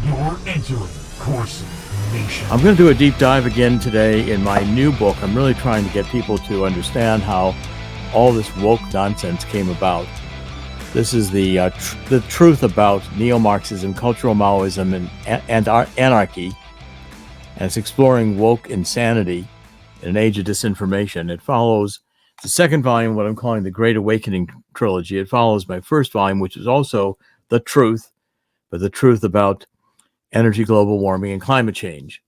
You're entering Corsi Nation. I'm going to do a deep dive again today in my new book. I'm really trying to get people to understand how all this woke nonsense came about. This is the truth about neo-Marxism, cultural Maoism, and anarchy. And it's exploring woke insanity in an age of disinformation. It follows the second volume, what I'm calling the Great Awakening trilogy. It follows my first volume, which is also the truth, but the truth about energy, global warming, and climate change.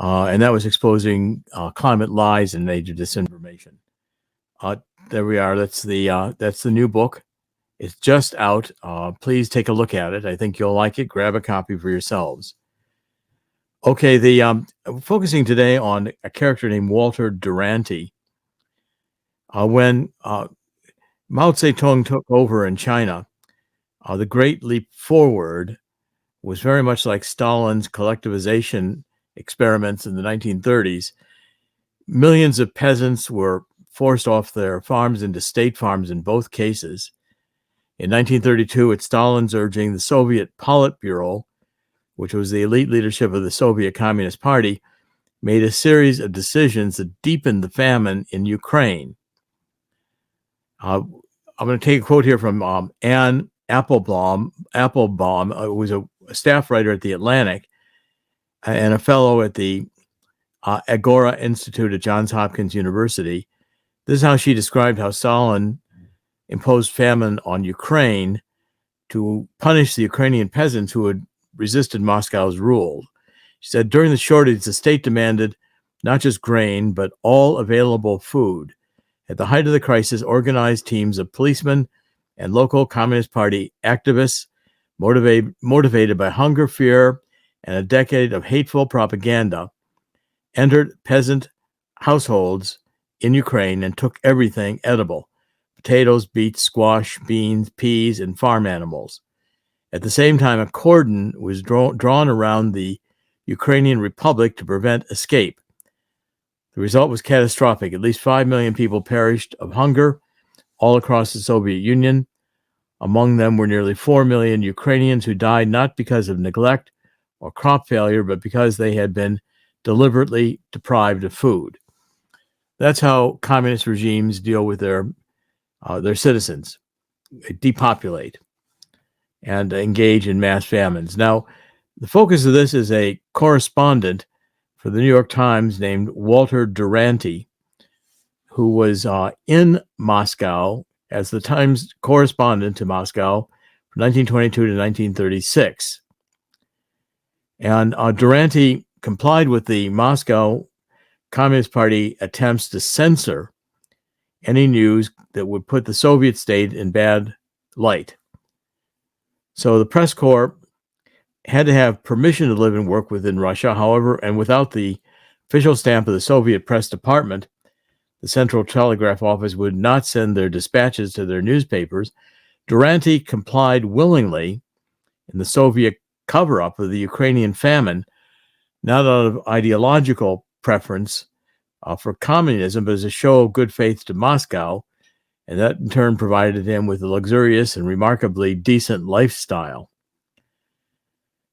And that was exposing climate lies in an age of disinformation. There we are. That's the new book. It's just out. Please take a look at it. I think you'll like it. Grab a copy for yourselves. Okay, focusing today on a character named Walter Duranty. When Mao Zedong took over in China, the Great Leap Forward was very much like Stalin's collectivization experiments in the 1930s. Millions of peasants were forced off their farms into state farms in both cases. In 1932, at Stalin's urging, the Soviet Politburo, which was the elite leadership of the Soviet Communist Party, made a series of decisions that deepened the famine in Ukraine. I'm going to take a quote here from Anne Applebaum, who was a staff writer at The Atlantic and a fellow at the Agora Institute at Johns Hopkins University. This is how she described how Stalin imposed famine on Ukraine to punish the Ukrainian peasants who had resisted Moscow's rule. She said, during the shortage, the state demanded not just grain, but all available food. At the height of the crisis, organized teams of policemen and local Communist Party activists, motivated by hunger, fear, and a decade of hateful propaganda, entered peasant households in Ukraine and took everything edible: potatoes, beets, squash, beans, peas, and farm animals. At the same time, a cordon was drawn around the Ukrainian Republic to prevent escape. The result was catastrophic. At least 5 million people perished of hunger all across the Soviet Union. Among them were nearly 4 million Ukrainians who died not because of neglect or crop failure, but because they had been deliberately deprived of food. That's how communist regimes deal with their citizens. They depopulate and engage in mass famines. Now, the focus of this is a correspondent for the New York Times named Walter Duranty, who was in Moscow as the Times correspondent to Moscow from 1922 to 1936. And Duranty complied with the Moscow Communist Party attempts to censor any news that would put the Soviet state in bad light. So the press corps had to have permission to live and work within Russia. However, and without the official stamp of the Soviet press department, the Central Telegraph Office would not send their dispatches to their newspapers. Duranty complied willingly in the Soviet cover-up of the Ukrainian famine, not out of ideological preference for communism, but as a show of good faith to Moscow, and that in turn provided him with a luxurious and remarkably decent lifestyle.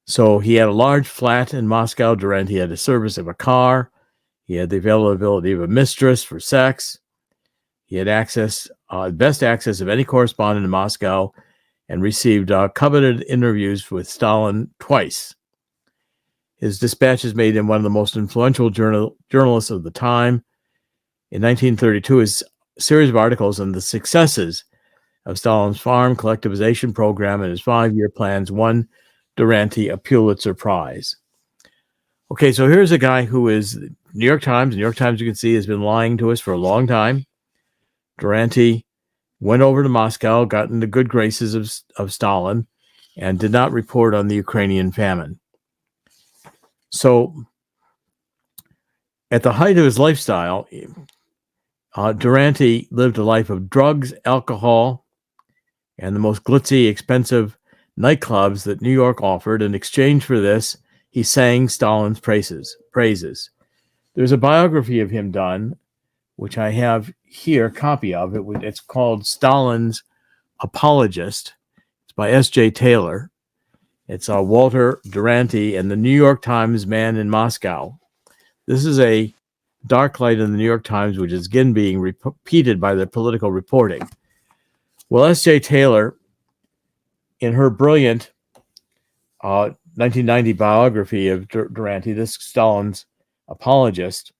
So he had a large flat in Moscow. Duranty had the service of a car. He had the availability of a mistress for sex. He had access, best access of any correspondent in Moscow, and received coveted interviews with Stalin twice. His dispatches made him one of the most influential journalists of the time. In 1932, his series of articles on the successes of Stalin's farm collectivization program and his 5-year plans won Duranty a Pulitzer Prize. Okay, so here's a guy who is New York Times. New York Times, you can see, has been lying to us for a long time. Duranty went over to Moscow, got in the good graces of Stalin, and did not report on the Ukrainian famine. So at the height of his lifestyle, Duranty lived a life of drugs, alcohol, and the most glitzy, expensive nightclubs that New York offered. In exchange for this, he sang Stalin's praises. There's a biography of him done, which I have here, a copy of it. It's called Stalin's Apologist. It's by S.J. Taylor. It's Walter Duranty and the New York Times Man in Moscow. This is a dark light in the New York Times, which is again being repeated by the political reporting. Well, S.J. Taylor, in her brilliant 1990 biography of Duranty, this Stalin's apologist,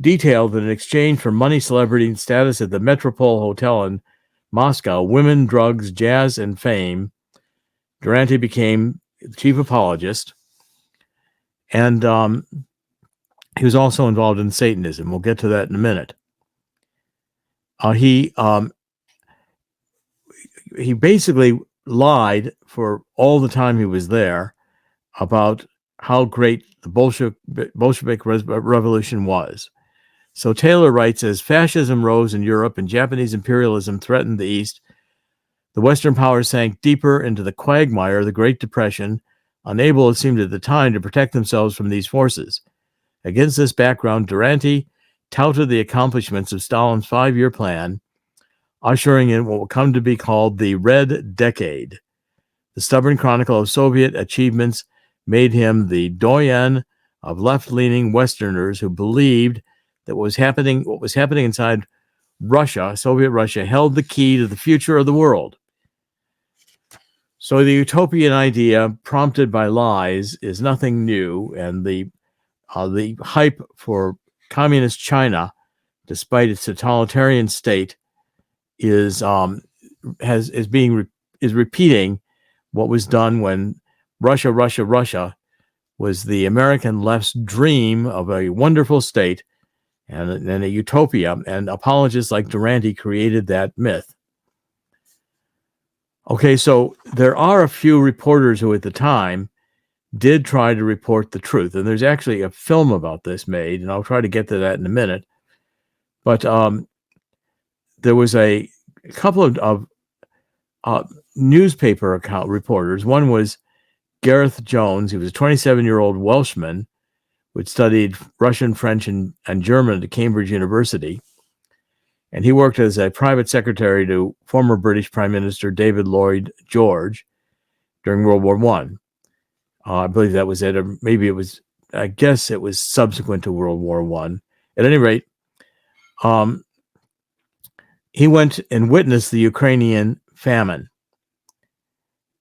detailed that in exchange for money, celebrity, and status at the Metropole Hotel in Moscow, women, drugs, jazz, and fame, Duranty became the chief apologist. And he was also involved in Satanism. We'll get to that in a minute. He basically lied for all the time he was there about how great the Bolshevik Revolution was. So Taylor writes, as fascism rose in Europe and Japanese imperialism threatened the East, the Western powers sank deeper into the quagmire of the Great Depression, unable, it seemed at the time, to protect themselves from these forces. Against this background, Duranty touted the accomplishments of Stalin's 5-year plan, ushering in what will come to be called the Red Decade. The stubborn chronicle of Soviet achievements made him the doyen of left-leaning Westerners who believed that what was happening inside Russia, Soviet Russia, held the key to the future of the world. So the utopian idea, prompted by lies, is nothing new, and the hype for communist China, despite its totalitarian state, is repeating what was done when Russia was the American left's dream of a wonderful state and a utopia, and apologists like Duranty created that myth. Okay, so there are a few reporters who at the time did try to report the truth, and there's actually a film about this made, and I'll try to get to that in a minute. But there was a couple of newspaper account reporters. One was Gareth Jones. He was a 27-year-old Welshman who had studied Russian, French, and German at Cambridge University. And he worked as a private secretary to former British Prime Minister David Lloyd George during World War I. I believe that was it, or maybe it was, I guess it was subsequent to World War I. At any rate, he went and witnessed the Ukrainian famine.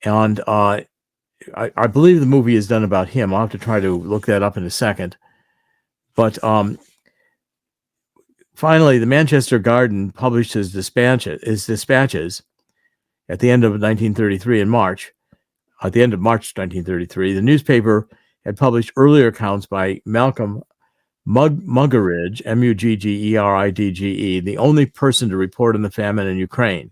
And I believe the movie is done about him. I'll have to try to look that up in a second. But finally, the Manchester Guardian published his dispatches at the end of 1933 in March. At the end of March 1933, the newspaper had published earlier accounts by Malcolm Muggeridge, Muggeridge, the only person to report on the famine in Ukraine.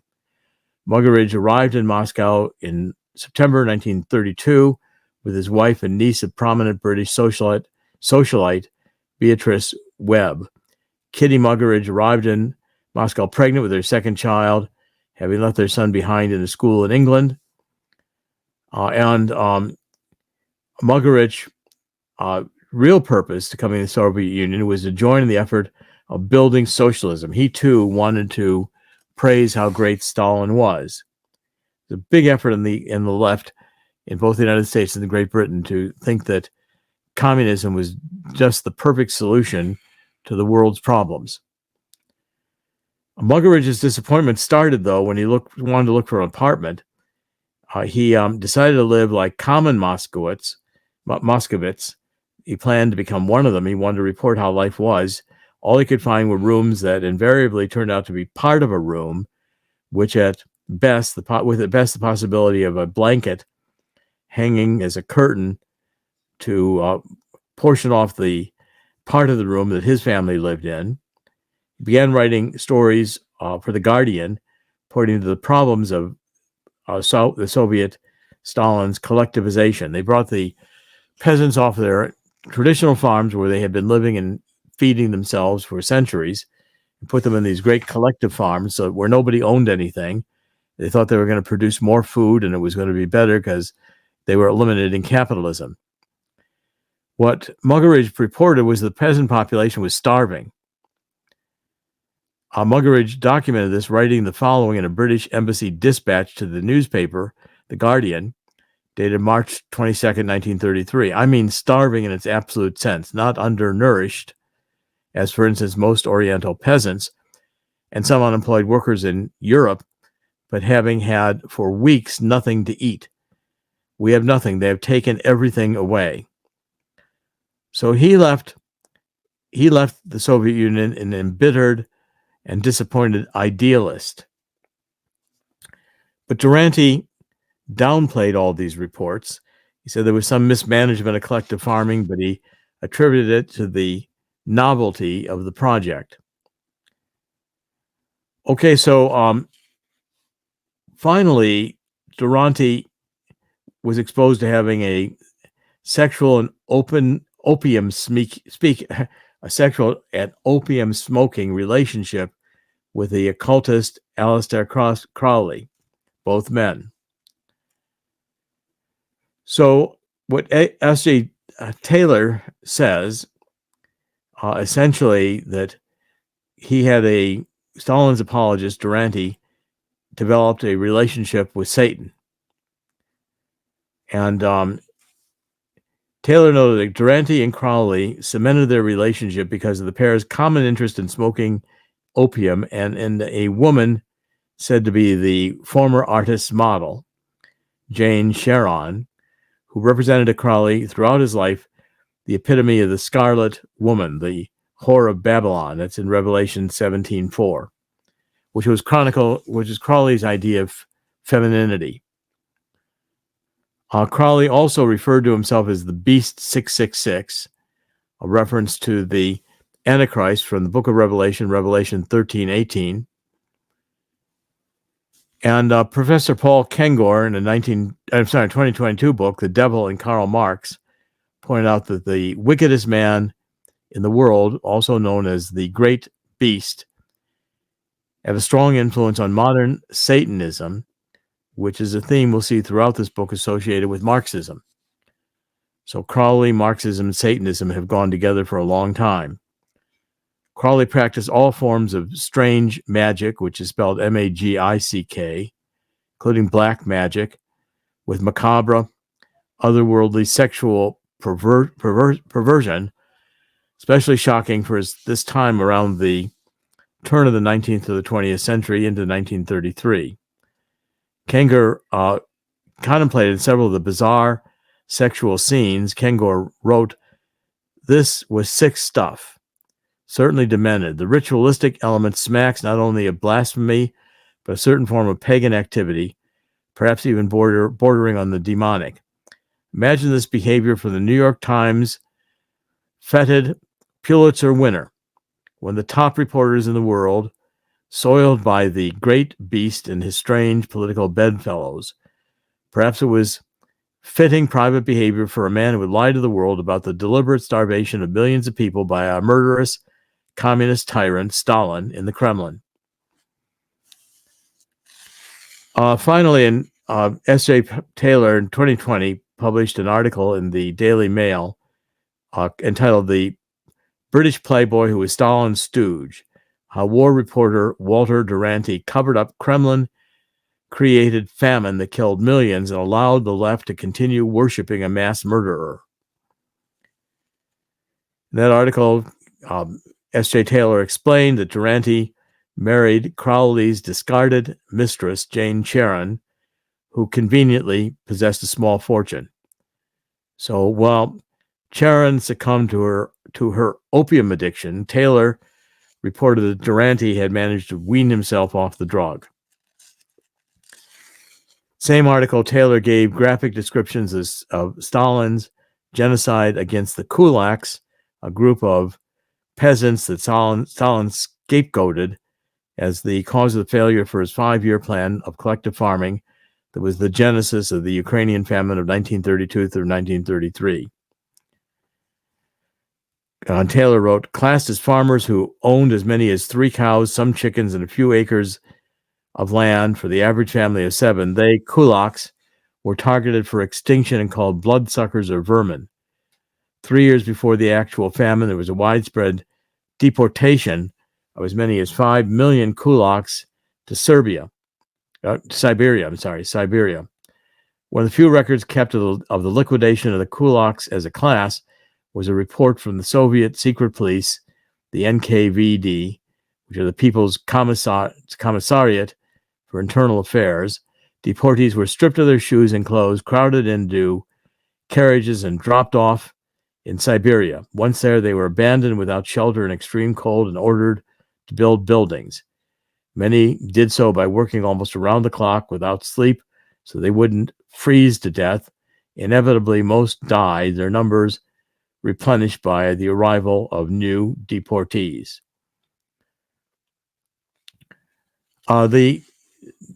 Muggeridge arrived in Moscow in September 1932 with his wife and niece of prominent British socialite Beatrice Webb. Kitty Muggeridge arrived in Moscow pregnant with her second child, having left their son behind in a school in England. Muggeridge's real purpose to coming to the Soviet Union was to join in the effort of building socialism. He too wanted to praise how great Stalin was. It's a big effort in the left, in both the United States and Great Britain, to think that communism was just the perfect solution to the world's problems. Muggeridge's disappointment started, though, when he wanted to look for an apartment. He decided to live like common Moscowits. He planned to become one of them. He wanted to report how life was. All he could find were rooms that invariably turned out to be part of a room, which at best, the possibility of a blanket hanging as a curtain to portion off the part of the room that his family lived in. He began writing stories for The Guardian, pointing to the problems of the Soviet Stalin's collectivization. They brought the peasants off their traditional farms where they had been living and feeding themselves for centuries and put them in these great collective farms where nobody owned anything. They thought they were going to produce more food and it was going to be better because they were eliminating capitalism. What Muggeridge reported was the peasant population was starving. Muggeridge documented this, writing the following in a British embassy dispatch to the newspaper, The Guardian. dated March 22nd, 1933. I mean starving in its absolute sense, not undernourished, as for instance most Oriental peasants and some unemployed workers in Europe, but having had for weeks nothing to eat. We have nothing. They have taken everything away. So he left the Soviet Union an embittered and disappointed idealist. But Duranty downplayed all these reports. He said there was some mismanagement of collective farming, but he attributed it to the novelty of the project. Okay, so finally, Duranty was exposed to having a sexual and opium smoking relationship with the occultist Aleister Crowley, both men. So what S.J. Taylor says, essentially, that he had Stalin's apologist, Duranty, developed a relationship with Satan. And Taylor noted that Duranty and Crowley cemented their relationship because of the pair's common interest in smoking opium and in a woman said to be the former artist's model, Jane Sharon, who represented to Crowley throughout his life the epitome of the scarlet woman, the whore of Babylon. That's in Revelation 17:4, which is Crowley's idea of femininity. Crowley also referred to himself as the Beast 666, a reference to the Antichrist from the book of Revelation, Revelation 13:18. And Professor Paul Kengor in a 2022 book, The Devil and Karl Marx, pointed out that the wickedest man in the world, also known as the Great Beast, had a strong influence on modern Satanism, which is a theme we'll see throughout this book associated with Marxism. So Crowley, Marxism, and Satanism have gone together for a long time. Crowley practiced all forms of strange magic, which is spelled M-A-G-I-C-K, including black magic, with macabre, otherworldly sexual perversion, especially shocking for this time around the turn of the 19th to the 20th century into 1933. Kengor contemplated several of the bizarre sexual scenes. Kengor wrote, "This was sick stuff, certainly demented. The ritualistic element smacks not only of blasphemy, but a certain form of pagan activity, perhaps even bordering on the demonic. Imagine this behavior for the New York Times feted Pulitzer winner, when the top reporters in the world, soiled by the great beast and his strange political bedfellows. Perhaps it was fitting private behavior for a man who would lie to the world about the deliberate starvation of millions of people by a murderous communist tyrant, Stalin, in the Kremlin." Finally, S.J. Taylor in 2020 published an article in the Daily Mail entitled "The British Playboy Who Was Stalin's Stooge, How War Reporter Walter Duranty Covered Up Kremlin-Created Famine That Killed Millions and Allowed the Left to Continue Worshipping a Mass Murderer." In that article, S.J. Taylor explained that Duranty married Crowley's discarded mistress, Jane Sharon, who conveniently possessed a small fortune. So while Sharon succumbed to her opium addiction, Taylor reported that Duranty had managed to wean himself off the drug. Same article, Taylor gave graphic descriptions of Stalin's genocide against the Kulaks, a group of peasants that Stalin scapegoated as the cause of the failure for his 5-year plan of collective farming that was the genesis of the Ukrainian famine of 1932 through 1933. Taylor wrote, "Classed as farmers who owned as many as 3 cows, some chickens, and a few acres of land for the average family of 7, they, Kulaks, were targeted for extinction and called bloodsuckers or vermin. 3 years before the actual famine, there was a widespread deportation of as many as 5 million Kulaks to Siberia. One of the few records kept of the liquidation of the Kulaks as a class was a report from the Soviet secret police, the NKVD, which are the People's Commissariat for Internal Affairs. Deportees were stripped of their shoes and clothes, crowded into carriages, and dropped off in Siberia. Once there, they were abandoned without shelter in extreme cold and ordered to build buildings. Many did so by working almost around the clock without sleep so they wouldn't freeze to death. Inevitably, most died, their numbers replenished by the arrival of new deportees.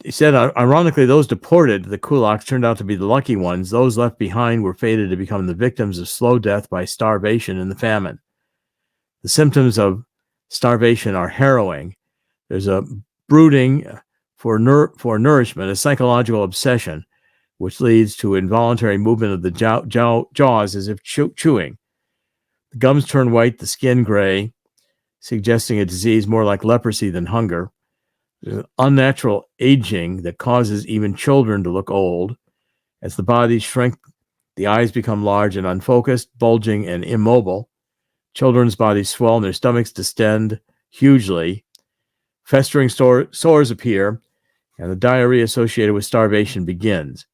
He said, ironically, those deported, the kulaks, turned out to be the lucky ones. Those left behind were fated to become the victims of slow death by starvation and the famine. The symptoms of starvation are harrowing. There's a brooding for nourishment, a psychological obsession, which leads to involuntary movement of the jaws as if chewing. The gums turn white, the skin gray, suggesting a disease more like leprosy than hunger. There's an unnatural aging that causes even children to look old. As the bodies shrink, the eyes become large and unfocused, bulging and immobile. Children's bodies swell and their stomachs distend hugely. Festering sores appear, and the diarrhea associated with starvation begins.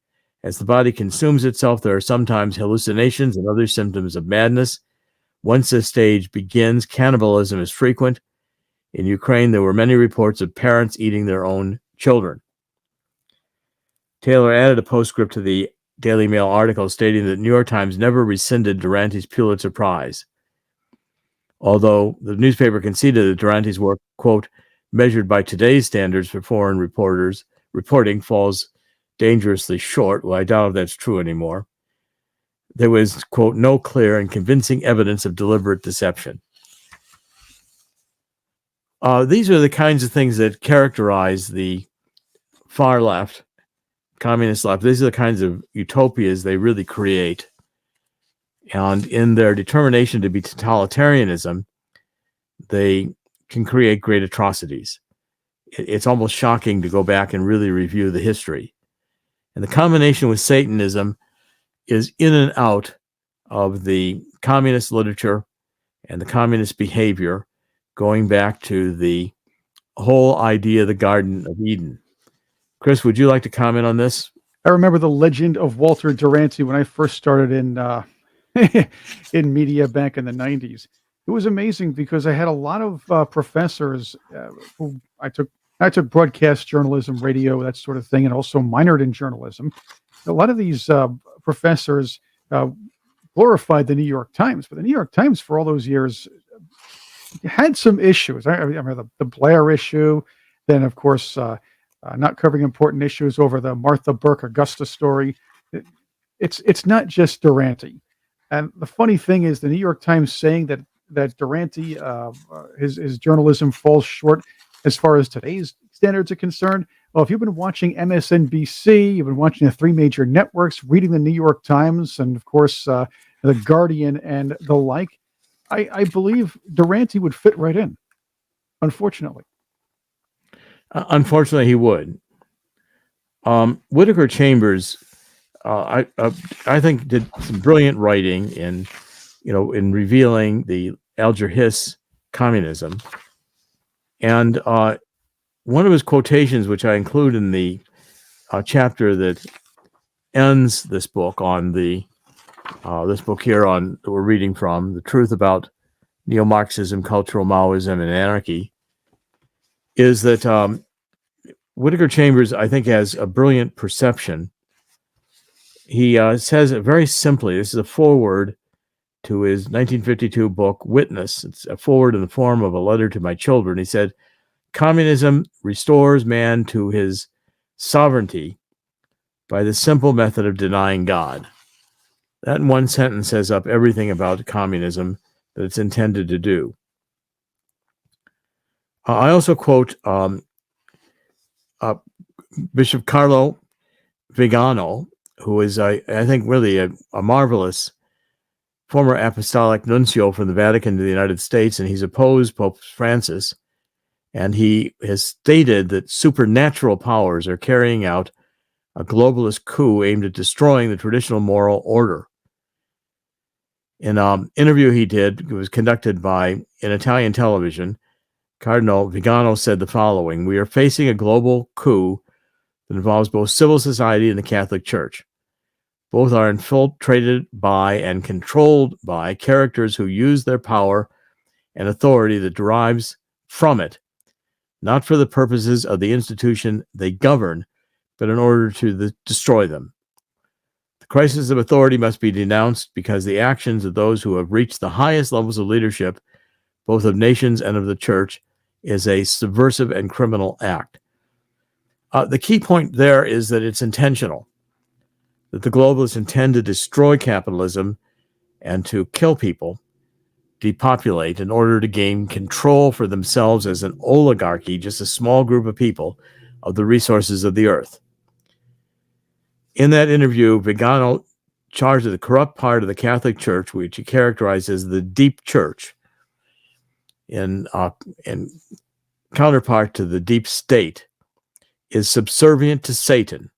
As the body consumes itself, there are sometimes hallucinations and other symptoms of madness. Once this stage begins, cannibalism is frequent. In Ukraine, there were many reports of parents eating their own children. Taylor added a postscript to the Daily Mail article stating that the New York Times never rescinded Duranty's Pulitzer Prize, although the newspaper conceded that Duranty's work, quote, measured by today's standards for foreign reporting, falls dangerously short. Well, I doubt if that's true anymore. There was, quote, no clear and convincing evidence of deliberate deception. These are the kinds of things that characterize the far left, communist left. These are the kinds of utopias they really create. And in their determination to be totalitarianism, they can create great atrocities. It's almost shocking to go back and really review the history. And the combination with Satanism is in and out of the communist literature and the communist behavior, going back to the whole idea of the Garden of Eden. Chris, would you like to comment on this? I remember the legend of Walter Duranty when I first started in in media back in the 90s. It was amazing because I had a lot of professors who I took broadcast journalism, radio, that sort of thing, and also minored in journalism. A lot of these professors glorified the New York Times, but the New York Times for all those years had some issues. I remember the Blair issue, then of course not covering important issues over the Martha Burke Augusta story. It's not just Duranty. And the funny thing is the New York Times saying that Duranty, his journalism falls short as far as today's standards are concerned. Well, if you've been watching MSNBC, you've been watching the three major networks, reading the New York Times, and of course the Guardian and the like, I believe Duranty would fit right in, unfortunately. Unfortunately, he would. Whittaker Chambers, I think, did some brilliant writing in revealing the Alger Hiss communism. And one of his quotations, which I include in the chapter that ends this book on this book here on that we're reading from, The Truth About Neo-Marxism, Cultural Maoism, and Anarchy, is that Whittaker Chambers, I think, has a brilliant perception. He says it very simply. This is a foreword to his 1952 book, Witness. It's a foreword in the form of a letter to my children. He said, communism restores man to his sovereignty by the simple method of denying God. That in one sentence says up everything about communism that it's intended to do. I also quote Bishop Carlo Vigano, who is, I think, really a marvelous former apostolic nuncio from the Vatican to the United States, and he's opposed Pope Francis, and he has stated that supernatural powers are carrying out a globalist coup aimed at destroying the traditional moral order. In an interview he did, it was conducted in Italian television, Cardinal Vigano said the following: "We are facing a global coup that involves both civil society and the Catholic Church. Both are infiltrated by and controlled by characters who use their power and authority that derives from it, not for the purposes of the institution they govern, but in order to destroy them. The crisis of authority must be denounced because the actions of those who have reached the highest levels of leadership, both of nations and of the church, is a subversive and criminal act." The key point there is that it's intentional, that the globalists intend to destroy capitalism and to kill people, depopulate, in order to gain control for themselves as an oligarchy, just a small group of people, of the resources of the earth. In that interview, Vigano charged the corrupt part of the Catholic Church, which he characterized as the deep church, in counterpart to the deep state, is subservient to Satan,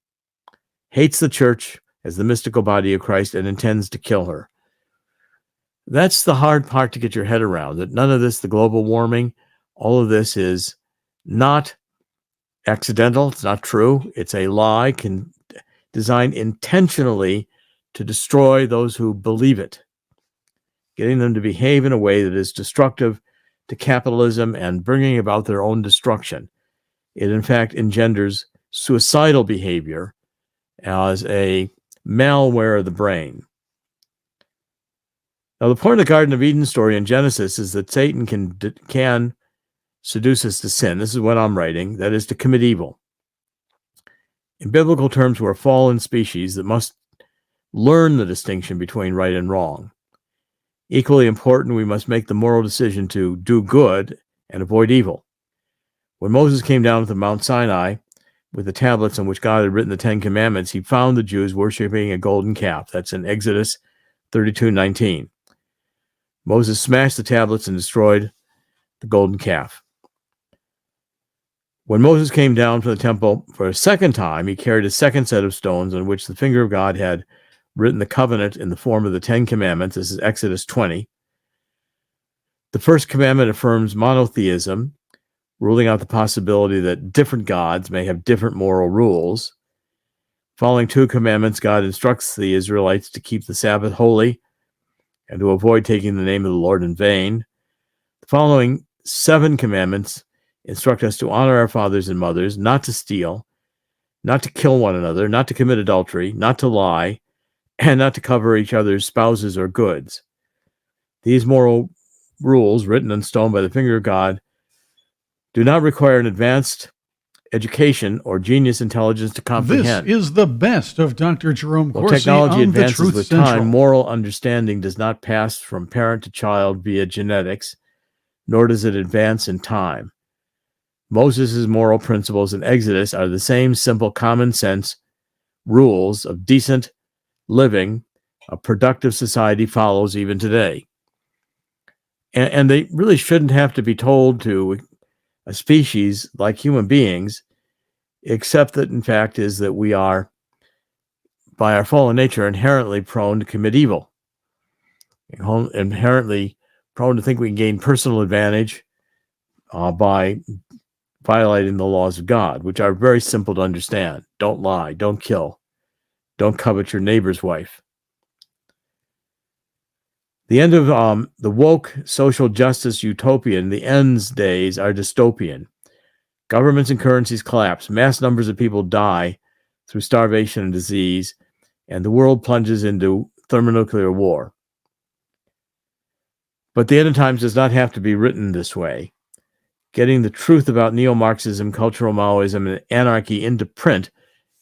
hates the church as the mystical body of Christ, and intends to kill her. That's the hard part to get your head around, that none of this, the global warming, all of this is not accidental. It's not true. It's a lie designed intentionally to destroy those who believe it, getting them to behave in a way that is destructive to capitalism and bringing about their own destruction. It, in fact, engenders suicidal behavior as a malware of the brain. Now, the point of the Garden of Eden story in Genesis is that Satan can seduce us to sin. This is what I'm writing, that is, to commit evil. In biblical terms, we're a fallen species that must learn the distinction between right and wrong. Equally important, we must make the moral decision to do good and avoid evil. When Moses came down to Mount Sinai with the tablets on which God had written the Ten Commandments, he found the Jews worshiping a golden calf. That's in Exodus 32:19. Moses smashed the tablets and destroyed the golden calf. When Moses came down from the temple for a second time, he carried a second set of stones on which the finger of God had written the covenant in the form of the Ten Commandments. This is Exodus 20. The first commandment affirms monotheism, ruling out the possibility that different gods may have different moral rules. Following two commandments, God instructs the Israelites to keep the Sabbath holy and to avoid taking the name of the Lord in vain. The following 7 commandments instruct us to honor our fathers and mothers, not to steal, not to kill one another, not to commit adultery, not to lie, and not to cover each other's spouses or goods. These moral rules, written in stone by the finger of God, do not require an advanced education or genius intelligence to comprehend. This is the best of Dr. Jerome While Corsi technology on the advances Truth with Central. time, moral understanding does not pass from parent to child via genetics, nor does it advance in time. Moses' moral principles in Exodus are the same simple common sense rules of decent living a productive society follows even today. And they really shouldn't have to be told to a species like human beings, except that, in fact, is that we are, by our fallen nature, inherently prone to commit evil, inherently prone to think we can gain personal advantage by violating the laws of God, which are very simple to understand. Don't lie, don't kill, don't covet your neighbor's wife. The end of the woke social justice utopian, the ends days are dystopian. Governments and currencies collapse. Mass numbers of people die through starvation and disease, and the world plunges into thermonuclear war. But the end of times does not have to be written this way. Getting the truth about neo-Marxism, cultural Maoism, and anarchy into print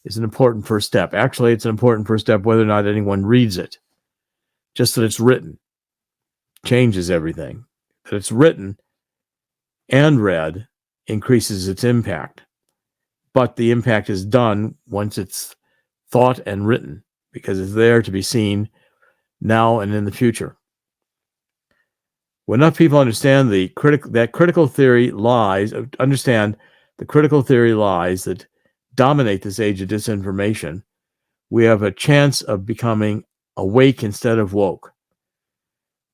is an important first step. Actually, it's an important first step whether or not anyone reads it. Just that it's written changes everything. That it's written and read increases its impact. But the impact is done once it's thought and written, because it's there to be seen now and in the future. When enough people understand understand the critical theory lies that dominate this age of disinformation, we have a chance of becoming awake instead of woke.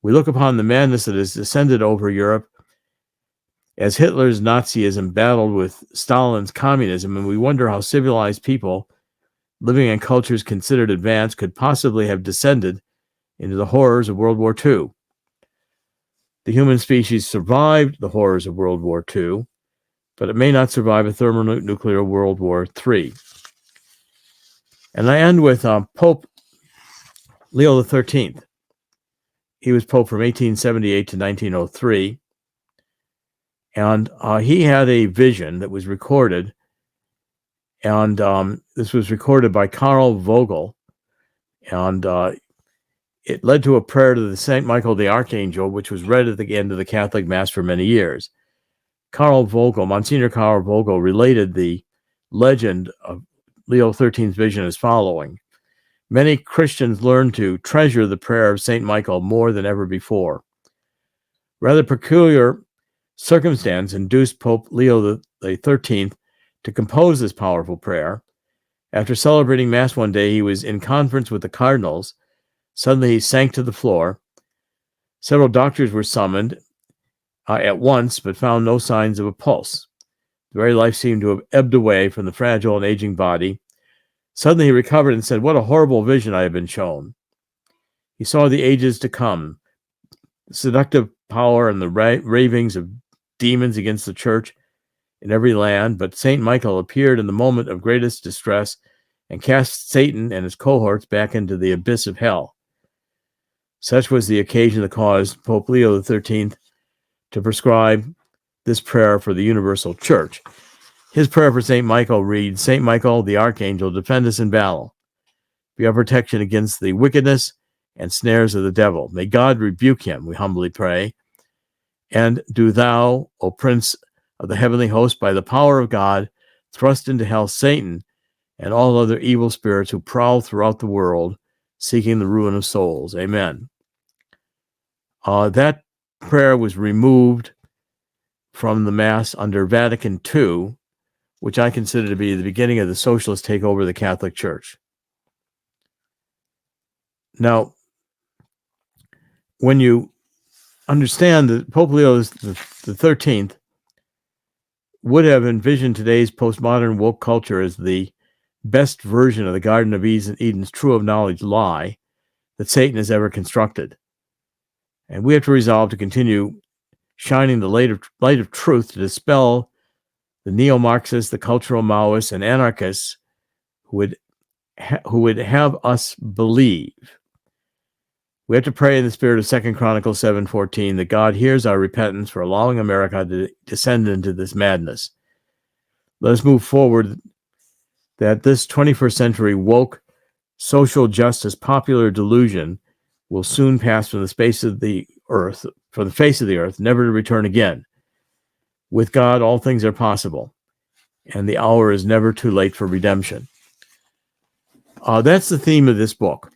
We look upon the madness that has descended over Europe as Hitler's Nazism battled with Stalin's communism, and we wonder how civilized people living in cultures considered advanced could possibly have descended into the horrors of World War II. The human species survived the horrors of World War II, but it may not survive a thermonuclear World War III. And I end with Pope Leo XIII. He was Pope from 1878 to 1903. And he had a vision that was recorded. And this was recorded by Karl Vogel. And it led to a prayer to the St. Michael the Archangel, which was read at the end of the Catholic Mass for many years. Monsignor Karl Vogel related the legend of Leo XIII's vision as following. Many Christians learned to treasure the prayer of St. Michael more than ever before. Rather peculiar circumstance induced Pope Leo XIII to compose this powerful prayer. After celebrating Mass one day, he was in conference with the cardinals. Suddenly he sank to the floor. Several doctors were summoned at once, but found no signs of a pulse. The very life seemed to have ebbed away from the fragile and aging body. Suddenly he recovered and said, "What a horrible vision I have been shown." He saw the ages to come, the seductive power and the ravings of demons against the church in every land, but St. Michael appeared in the moment of greatest distress and cast Satan and his cohorts back into the abyss of hell. Such was the occasion that caused Pope Leo XIII to prescribe this prayer for the universal church. His prayer for St. Michael reads, "St. Michael, the Archangel, defend us in battle. Be our protection against the wickedness and snares of the devil. May God rebuke him, we humbly pray. And do thou, O Prince of the heavenly host, by the power of God, thrust into hell Satan and all other evil spirits who prowl throughout the world, seeking the ruin of souls. Amen." That prayer was removed from the Mass under Vatican II, which I consider to be the beginning of the socialist takeover of the Catholic Church. Now, when you understand that Pope Leo XIII would have envisioned today's postmodern woke culture as the best version of the Garden of Eden's true of knowledge lie that Satan has ever constructed. And we have to resolve to continue shining the light of truth to dispel the neo-Marxists, the cultural Maoists, and anarchists who would have us believe. We have to pray in the spirit of 2 Chronicles 7:14 that God hears our repentance for allowing America to descend into this madness. Let us move forward that this 21st century woke social justice popular delusion will soon pass from the face of the earth, never to return again. With God, all things are possible, and the hour is never too late for redemption. That's the theme of this book.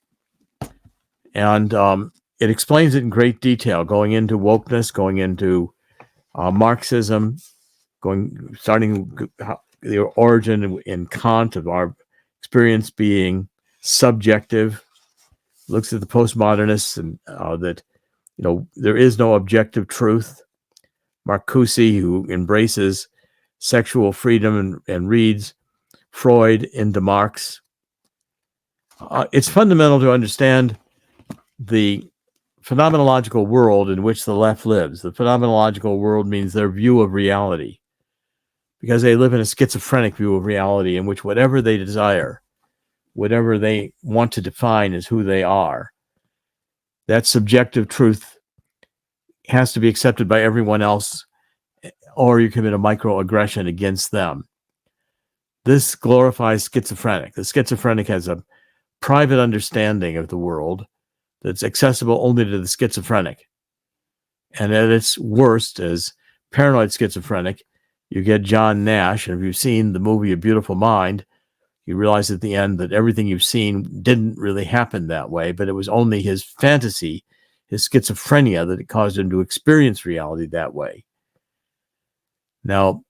And it explains it in great detail, going into wokeness, going into Marxism, starting the origin in Kant of our experience being subjective, looks at the postmodernists and that there is no objective truth. Marcuse, who embraces sexual freedom and reads Freud into Marx. It's fundamental to understand the phenomenological world in which the left lives. The phenomenological world means their view of reality, because they live in a schizophrenic view of reality in which whatever they desire, whatever they want to define as who they are, that subjective truth has to be accepted by everyone else, or you commit a microaggression against them. This glorifies schizophrenic. The schizophrenic has a private understanding of the world that's accessible only to the schizophrenic. And at its worst, as paranoid schizophrenic, you get John Nash. And if you've seen the movie A Beautiful Mind, you realize at the end that everything you've seen didn't really happen that way, but it was only his fantasy, his schizophrenia, that it caused him to experience reality that way. Now,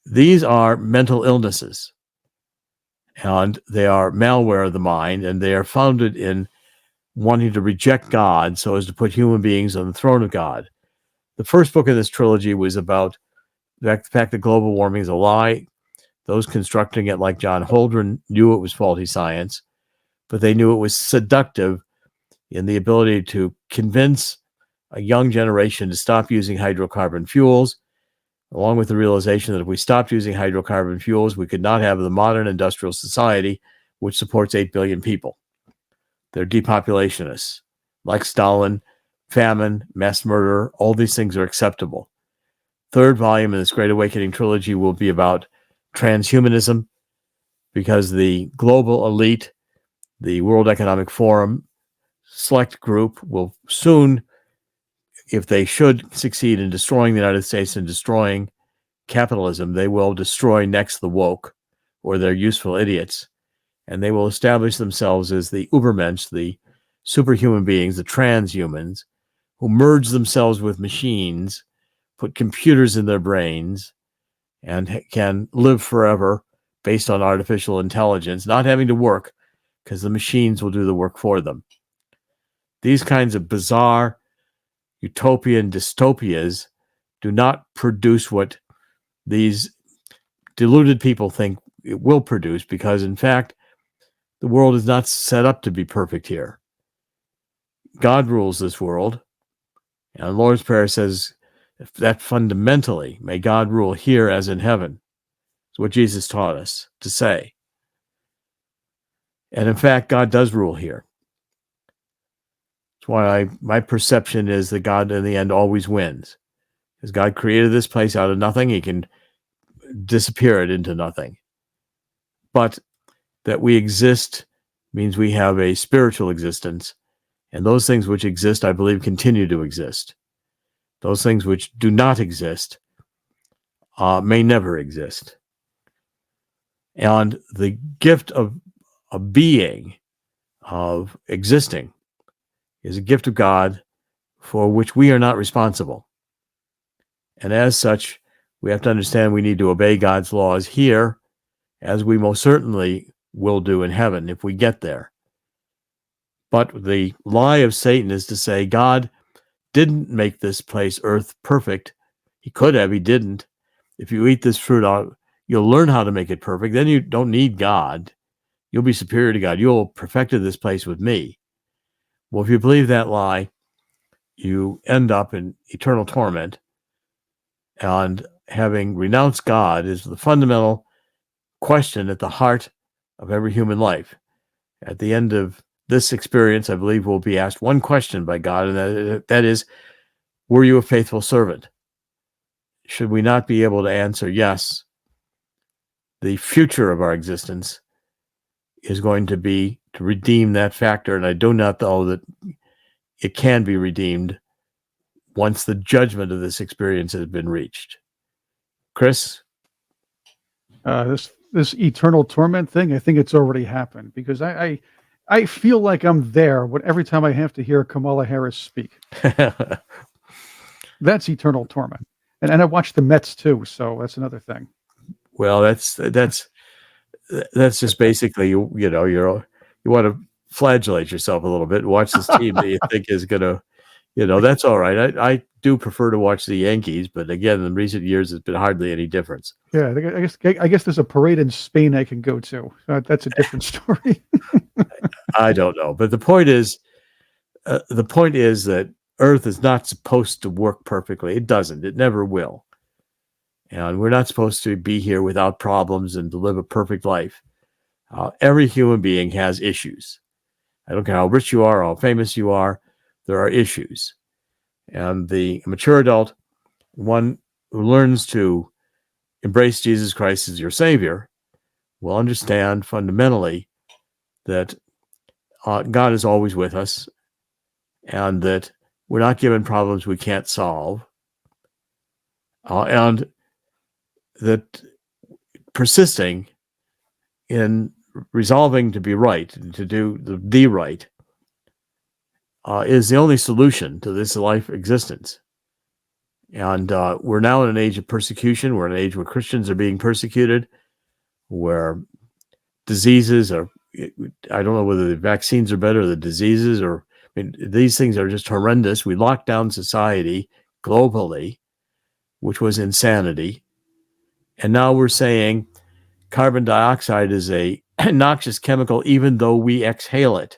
these are mental illnesses. and they are malware of the mind, and they are founded in wanting to reject God so as to put human beings on the throne of God. The first book of this trilogy was about the fact that global warming is a lie. Those constructing it, like John Holdren, knew it was faulty science, but they knew it was seductive in the ability to convince a young generation to stop using hydrocarbon fuels, along with the realization that if we stopped using hydrocarbon fuels, we could not have the modern industrial society, which supports 8 billion people. They're depopulationists. Like Stalin, famine, mass murder, all these things are acceptable. Third volume in this Great Awakening trilogy will be about transhumanism, because the global elite, the World Economic Forum select group, will soon, if they should succeed in destroying the United States and destroying capitalism, they will destroy next the woke, or their useful idiots, and they will establish themselves as the Ubermensch, the superhuman beings, the transhumans, who merge themselves with machines, put computers in their brains, and can live forever based on artificial intelligence, not having to work because the machines will do the work for them. These kinds of bizarre utopian dystopias do not produce what these deluded people think it will produce, because in fact, the world is not set up to be perfect here. God rules this world, and the Lord's Prayer says that fundamentally, may God rule here as in heaven. It's what Jesus taught us to say. And in fact, God does rule here. That's why my perception is that God in the end always wins. Because God created this place out of nothing, he can disappear it into nothing. But that we exist means we have a spiritual existence, and those things which exist, I believe, continue to exist. Those things which do not exist may never exist. And the gift of a being, of existing, is a gift of God for which we are not responsible. And as such, we have to understand we need to obey God's laws here, as we most certainly will do in heaven if we get there. But the lie of Satan is to say God didn't make this place, earth, perfect. He could have, he didn't. If you eat this fruit, you'll learn how to make it perfect. Then you don't need God. You'll be superior to God. You'll perfected this place with me. Well, if you believe that lie, you end up in eternal torment. And having renounced God is the fundamental question at the heart of every human life. At the end of this experience, I believe we'll be asked one question by God, and that is, were you a faithful servant? Should we not be able to answer yes, the future of our existence is going to be to redeem that factor, and I do not know that it can be redeemed once the judgment of this experience has been reached. Chris? This eternal torment thing, I think it's already happened, because I feel like I'm there every time I have to hear Kamala Harris speak. That's eternal torment. And I watch the Mets too, so that's another thing. Well, that's just basically, you want to flagellate yourself a little bit and watch this team that you think is going to, that's all right. I do prefer to watch the Yankees, but again, in recent years, it's been hardly any difference. Yeah, I guess there's a parade in Spain I can go to. That's a different story. I don't know, but the point is that Earth is not supposed to work perfectly. It doesn't. It never will. And we're not supposed to be here without problems and to live a perfect life. Every human being has issues. I don't care how rich you are, how famous you are, there are issues. And the mature adult, one who learns to embrace Jesus Christ as your Savior, will understand fundamentally that God is always with us, and that we're not given problems we can't solve, and that persisting in resolving to be right, to do the right, is the only solution to this life existence. And we're now in an age of persecution. We're in an age where Christians are being persecuted, where diseases are, I don't know whether the vaccines are better or the diseases, or I mean, these things are just horrendous. We locked down society globally, which was insanity. And now we're saying carbon dioxide is a noxious chemical, even though we exhale it.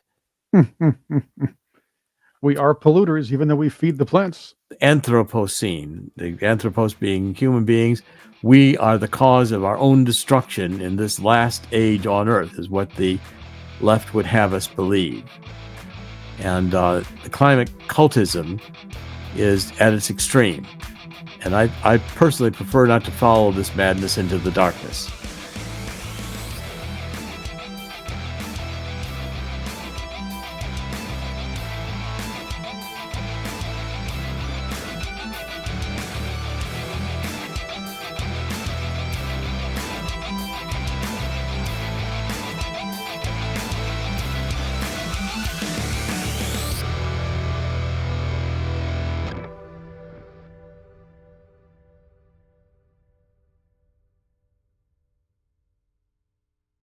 We are polluters, even though we feed the plants. Anthropocene, the anthropos being human beings, we are the cause of our own destruction in this last age on Earth, is what the left would have us believe. And the climate cultism is at its extreme. And I personally prefer not to follow this madness into the darkness.